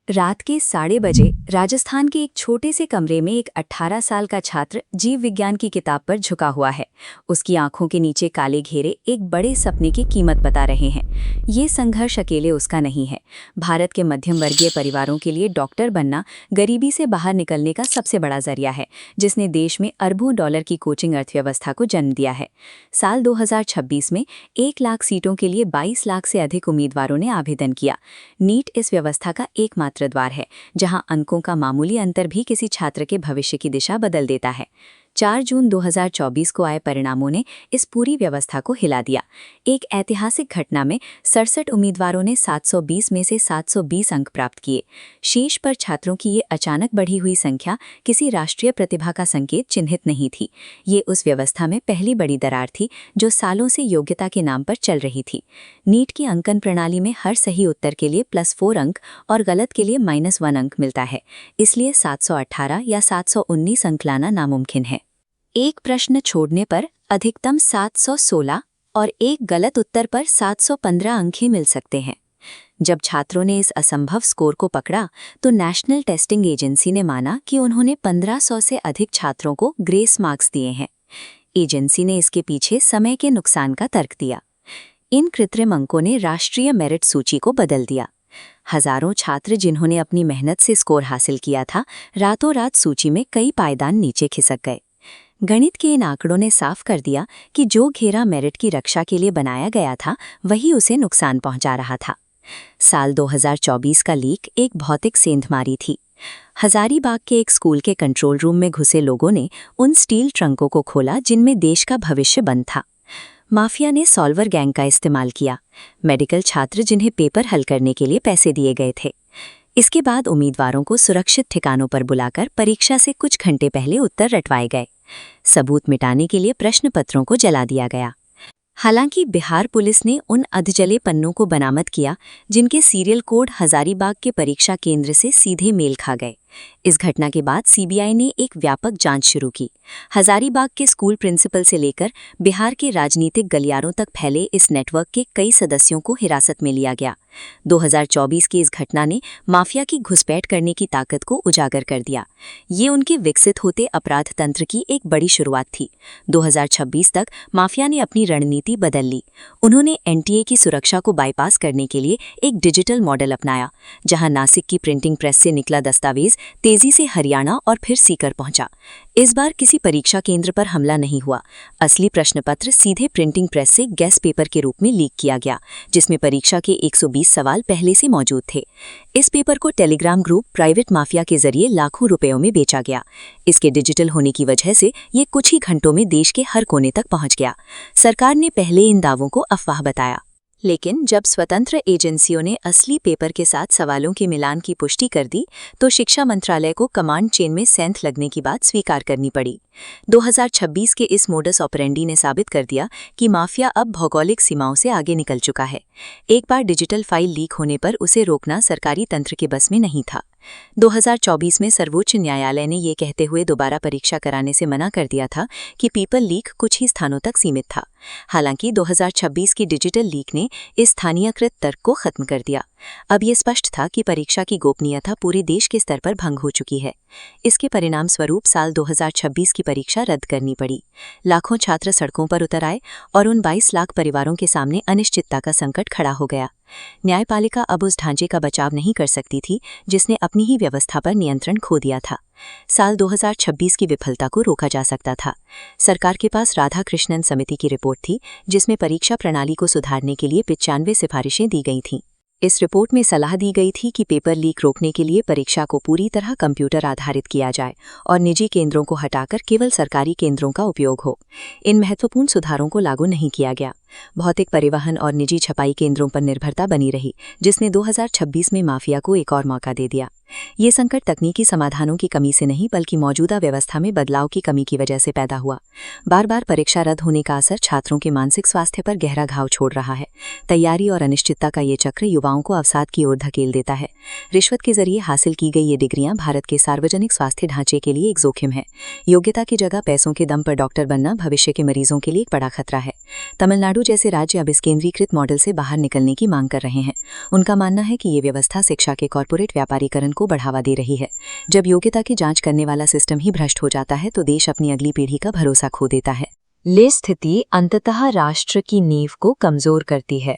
रात के 12:30 राजस्थान के एक छोटे से कमरे में एक 18 साल का छात्र जीव विज्ञान की किताब पर झुका हुआ है। उसकी आंखों के नीचे काले घेरे एक बड़े सपने की कीमत बता रहे हैं। ये संघर्ष अकेले उसका नहीं है। भारत के मध्यम वर्गीय परिवारों के लिए डॉक्टर बनना गरीबी से बाहर निकलने का सबसे बड़ा जरिया है, जिसने देश में अरबों डॉलर की कोचिंग अर्थव्यवस्था को जन्म दिया है। साल 2026 में 1 लाख सीटों के लिए 22 लाख से अधिक उम्मीदवारों ने आवेदन किया। नीट इस व्यवस्था का एकमात्र द्वार है, जहां अंकों का मामूली अंतर भी किसी छात्र के भविष्य की दिशा बदल देता है। 4 जून 2024 को आए परिणामों ने इस पूरी व्यवस्था को हिला दिया। एक ऐतिहासिक घटना में 67 उम्मीदवारों ने 720 में से 720 अंक प्राप्त किए। शीर्ष पर छात्रों की ये अचानक बढ़ी हुई संख्या किसी राष्ट्रीय प्रतिभा का संकेत चिन्हित नहीं थी। ये उस व्यवस्था में पहली बड़ी दरार थी जो सालों से योग्यता के नाम पर चल रही थी। नीट की अंकन प्रणाली में हर सही उत्तर के लिए +4 अंक और गलत के लिए -1 अंक मिलता है। इसलिए 718 या 719 अंक लाना नामुमकिन है। एक प्रश्न छोड़ने पर अधिकतम 716 और एक गलत उत्तर पर 715 अंक ही मिल सकते हैं। जब छात्रों ने इस असंभव स्कोर को पकड़ा तो नेशनल टेस्टिंग एजेंसी ने माना कि उन्होंने 1500 से अधिक छात्रों को ग्रेस मार्क्स दिए हैं। एजेंसी ने इसके पीछे समय के नुकसान का तर्क दिया। इन कृत्रिम अंकों ने राष्ट्रीय मेरिट सूची को बदल दिया। हजारों छात्र जिन्होंने अपनी मेहनत से स्कोर हासिल किया था, रातों रात सूची में कई पायदान नीचे खिसक गए। गणित के इन आंकड़ों ने साफ कर दिया कि जो घेरा मेरिट की रक्षा के लिए बनाया गया था, वही उसे नुकसान पहुंचा रहा था। साल 2024 का लीक एक भौतिक सेंधमारी थी। हजारीबाग के एक स्कूल के कंट्रोल रूम में घुसे लोगों ने उन स्टील ट्रंकों को खोला जिनमें देश का भविष्य बंद था। माफिया ने सॉल्वर गैंग का इस्तेमाल किया, मेडिकल छात्र जिन्हें पेपर हल करने के लिए पैसे दिए गए थे। इसके बाद उम्मीदवारों को सुरक्षित ठिकानों पर बुलाकर परीक्षा से कुछ घंटे पहले उत्तर रटवाए गए। सबूत मिटाने के लिए प्रश्न पत्रों को जला दिया गया। हालांकि बिहार पुलिस ने उन अधजले पन्नों को बरामद किया जिनके सीरियल कोड हजारीबाग के परीक्षा केंद्र से सीधे मेल खा गए। इस घटना के बाद सीबीआई ने एक व्यापक जांच शुरू की। हजारीबाग के स्कूल प्रिंसिपल से लेकर बिहार के राजनीतिक गलियारों तक फैले इस नेटवर्क के कई सदस्यों को हिरासत में लिया गया। 2024 की इस घटना ने माफिया की घुसपैठ करने की ताकत को उजागर कर दिया। ये उनके विकसित होते अपराध तंत्र की एक बड़ी शुरुआत थी। 2026 तक माफिया ने अपनी रणनीति बदल ली। उन्होंने एनटीए की सुरक्षा को बाईपास करने के लिए एक डिजिटल मॉडल अपनाया, जहां नासिक की प्रिंटिंग प्रेस से निकला दस्तावेज तेजी से हरियाणा और फिर सीकर पहुंचा। इस बार किसी परीक्षा केंद्र पर हमला नहीं हुआ। असली प्रश्नपत्र सीधे प्रिंटिंग प्रेस से गैस पेपर के रूप में लीक किया गया, जिसमें परीक्षा के 120 सवाल पहले से मौजूद थे। इस पेपर को टेलीग्राम ग्रुप प्राइवेट माफिया के जरिए लाखों रुपयों में बेचा गया। इसके डिजिटल होने की वजह से ये कुछ ही घंटों में देश के हर कोने तक पहुंच गया। सरकार ने पहले इन दावों को अफवाह बताया, लेकिन जब स्वतंत्र एजेंसियों ने असली पेपर के साथ सवालों के मिलान की पुष्टि कर दी, तो शिक्षा मंत्रालय को कमांड चेन में सेंध लगने की बात स्वीकार करनी पड़ी। 2026 के इस मोडस ऑपरेंडी ने साबित कर दिया कि माफिया अब भौगोलिक सीमाओं से आगे निकल चुका है। एक बार डिजिटल फाइल लीक होने पर उसे रोकना सरकारी तंत्र के बस में नहीं था। 2024 में सर्वोच्च न्यायालय ने ये कहते हुए दोबारा परीक्षा कराने से मना कर दिया था कि पेपर लीक कुछ ही स्थानों तक सीमित था। हालांकि 2026 की डिजिटल लीक ने इस स्थानीयकृत तर्क को खत्म कर दिया। अब ये स्पष्ट था कि परीक्षा की गोपनीयता पूरे देश के स्तर पर भंग हो चुकी है। इसके परिणाम स्वरूप साल 2026 की परीक्षा रद्द करनी पड़ी। लाखों छात्र सड़कों पर उतर आए और उन 22 लाख परिवारों के सामने अनिश्चितता का संकट खड़ा हो गया। न्यायपालिका अब उस ढांचे का बचाव नहीं कर सकती थी जिसने अपनी ही व्यवस्था पर नियंत्रण खो दिया था। साल 2026 की विफलता को रोका जा सकता था। सरकार के पास राधाकृष्णन समिति की रिपोर्ट थी, जिसमें परीक्षा प्रणाली को सुधारने के लिए 95 सिफारिशें दी गई थीं। इस रिपोर्ट में सलाह दी गई थी कि पेपर लीक रोकने के लिए परीक्षा को पूरी तरह कंप्यूटर आधारित किया जाए और निजी केंद्रों को हटाकर केवल सरकारी केंद्रों का उपयोग हो। इन महत्वपूर्ण सुधारों को लागू नहीं किया गया। भौतिक परिवहन और निजी छपाई केंद्रों पर निर्भरता बनी रही, जिसने 2026 में माफिया को एक और मौका दे दिया। ये संकट तकनीकी समाधानों की कमी से नहीं, बल्कि मौजूदा व्यवस्था में बदलाव की कमी की वजह से पैदा हुआ। बार बार परीक्षा रद्द होने का असर छात्रों के मानसिक स्वास्थ्य पर गहरा घाव छोड़ रहा है। तैयारी और अनिश्चितता का ये चक्र युवाओं को अवसाद की ओर धकेल देता है। रिश्वत के जरिए हासिल की गई ये डिग्रियां भारत के सार्वजनिक स्वास्थ्य ढांचे के लिए एक जोखिम है। योग्यता की जगह पैसों के दम पर डॉक्टर बनना भविष्य के मरीजों के लिए एक बड़ा खतरा है। तमिलनाडु तमिलनाडु जैसे राज्य अब इस केंद्रीकृत मॉडल से बाहर निकलने की मांग कर रहे हैं। उनका मानना है कि ये व्यवस्था शिक्षा के कॉर्पोरेट व्यापारीकरण को बढ़ावा दे रही है। जब योग्यता की जांच करने वाला सिस्टम ही भ्रष्ट हो जाता है तो देश अपनी अगली पीढ़ी का भरोसा खो देता है। ये स्थिति अंततः राष्ट्र की नींव को कमजोर करती है।